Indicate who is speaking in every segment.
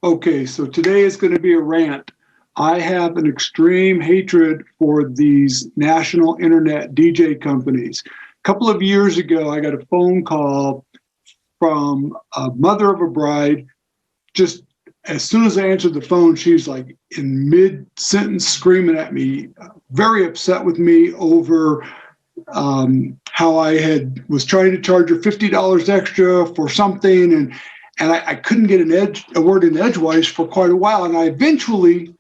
Speaker 1: Okay, so today is going to be a rant. I have an extreme hatred for these national internet DJ companies. A couple of years ago, I got a phone call from a mother of a bride. Just as soon as I answered the phone, she's like in mid-sentence screaming at me, very upset with me over how was trying to charge her $50 extra for something, and I couldn't get a word in edgewise for quite a while, and I eventually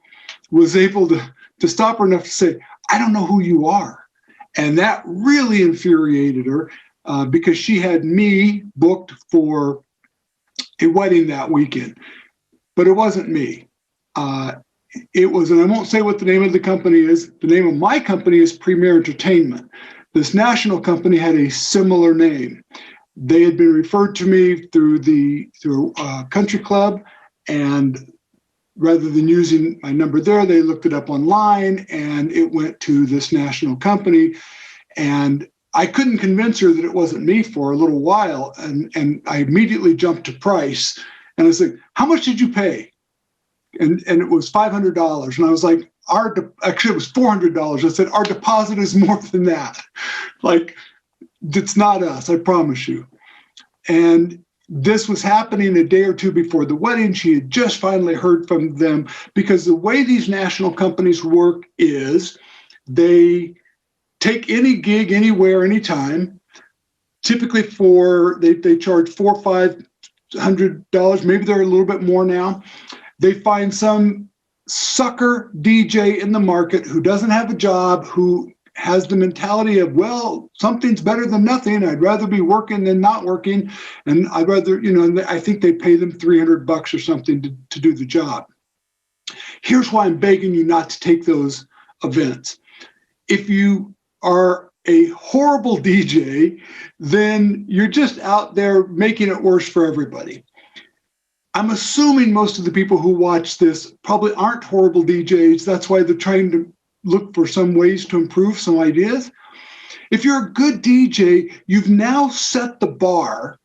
Speaker 1: was able to stop her enough to say, "I don't know who you are," and that really infuriated her because she had me booked for a wedding that weekend, but it wasn't me. It was, and I won't say what the name of the company is. The name of my company is Premier Entertainment. This national company had a similar name. They had been referred to me through a country club, and rather than using my number there, they looked it up online, and it went to this national company. And I couldn't convince her that it wasn't me for a little while, and I immediately jumped to price. And I was like, "How much did you pay?" And it was $500. And I was like, actually, it was $400. I said, "Our deposit is more than that. Like, it's not us, I promise you." And this was happening a day or two before the wedding. She had just finally heard from them, because the way these national companies work is they take any gig, anywhere, anytime. Typically they charge $400 or $500. Maybe they're a little bit more now. They find some sucker DJ in the market who doesn't have a job, who has the mentality of, well, something's better than nothing. I'd rather be working than not working. And I'd rather, and I think they pay them $300 or something to do the job. Here's why I'm begging you not to take those events. If you are a horrible DJ, then you're just out there making it worse for everybody. I'm assuming most of the people who watch this probably aren't horrible DJs. That's why they're trying to look for some ways to improve, some ideas. If you're a good DJ, you've now set the bar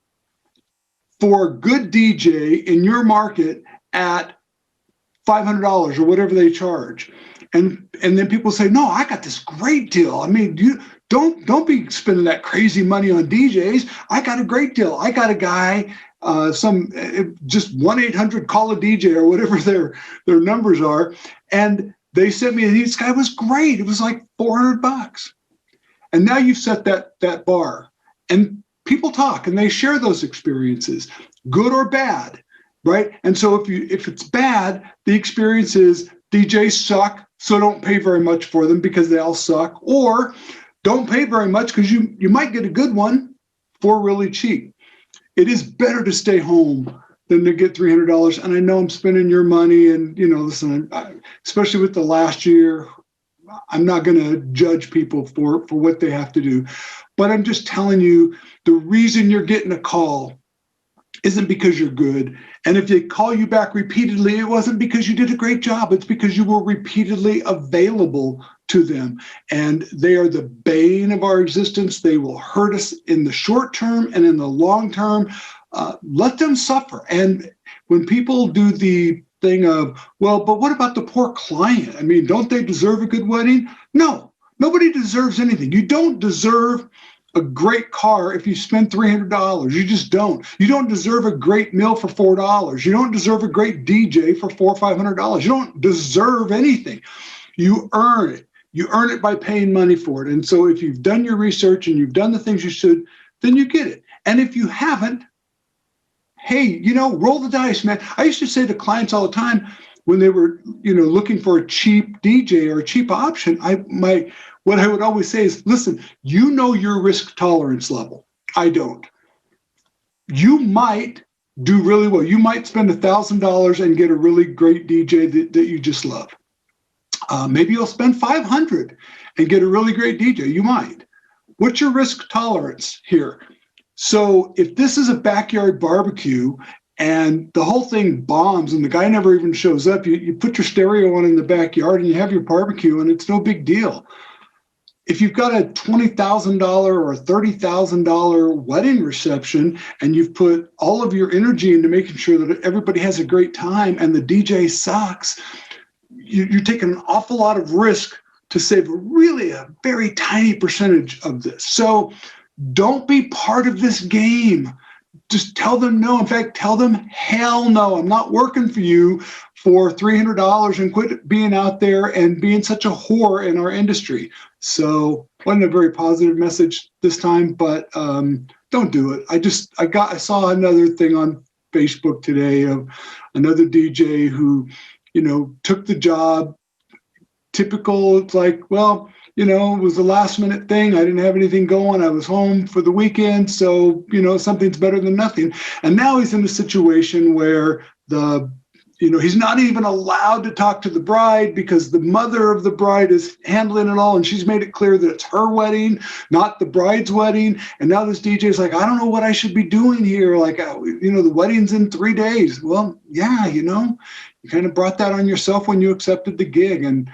Speaker 1: for a good DJ in your market at $500 or whatever they charge. And then people say, "No, I got this great deal. I mean, you don't be spending that crazy money on DJs. I got a great deal. I got a guy, just 1-800 call a DJ," or whatever their numbers are. And they sent me, and this guy was great. It was like $400. And now you've set that bar. And people talk and they share those experiences, good or bad, right? And so if it's bad, the experience is DJs suck, so don't pay very much for them because they all suck, or don't pay very much because you might get a good one for really cheap. It is better to stay home than to get $300. And I know I'm spending your money, and listen, especially with the last year, I'm not going to judge people for what they have to do. But I'm just telling you, the reason you're getting a call isn't because you're good. And if they call you back repeatedly, it wasn't because you did a great job. It's because you were repeatedly available to them. And they are the bane of our existence. They will hurt us in the short term and in the long term. Let them suffer. And when people do the thing of, well, but what about the poor client? I mean, don't they deserve a good wedding? No, nobody deserves anything. You don't deserve a great car if you spend $300. You just don't. You don't deserve a great meal for $4. You don't deserve a great DJ for $400 or $500. You don't deserve anything. You earn it. You earn it by paying money for it. And so if you've done your research and you've done the things you should, then you get it. And if you haven't, hey, roll the dice, man. I used to say to clients all the time when they were, looking for a cheap DJ or a cheap option, what I would always say is, listen, your risk tolerance level. I don't. You might do really well. You might spend $1,000 and get a really great DJ that you just love. Maybe you'll spend $500 and get a really great DJ. You might. What's your risk tolerance here? So if this is a backyard barbecue and the whole thing bombs and the guy never even shows up, you put your stereo on in the backyard and you have your barbecue and it's no big deal. if you've got a $20,000 or a $30,000 wedding reception and you've put all of your energy into making sure that everybody has a great time and the DJ sucks, you're taking an awful lot of risk to save a very tiny percentage of this. So don't be part of this game. Just tell them no. In fact, tell them, hell no, I'm not working for you for $300, and quit being out there and being such a whore in our industry. So wasn't a very positive message this time, but don't do it. I saw another thing on Facebook today of another DJ who, took the job. Typical, it's like, well, it was a last minute thing. I didn't have anything going. I was home for the weekend. So, something's better than nothing. And now he's in a situation where he's not even allowed to talk to the bride because the mother of the bride is handling it all. And she's made it clear that it's her wedding, not the bride's wedding. And now this DJ is like, I don't know what I should be doing here. Like, the wedding's in 3 days. Well, yeah, you kind of brought that on yourself when you accepted the gig. And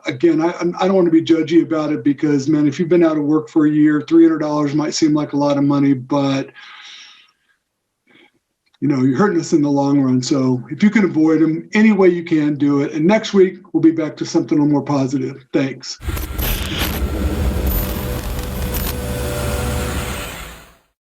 Speaker 1: again, I don't want to be judgy about it because, man, if you've been out of work for a year, $300 might seem like a lot of money, but you're hurting us in the long run. So if you can avoid them, any way you can, do it. And next week, we'll be back to something a little more positive. Thanks.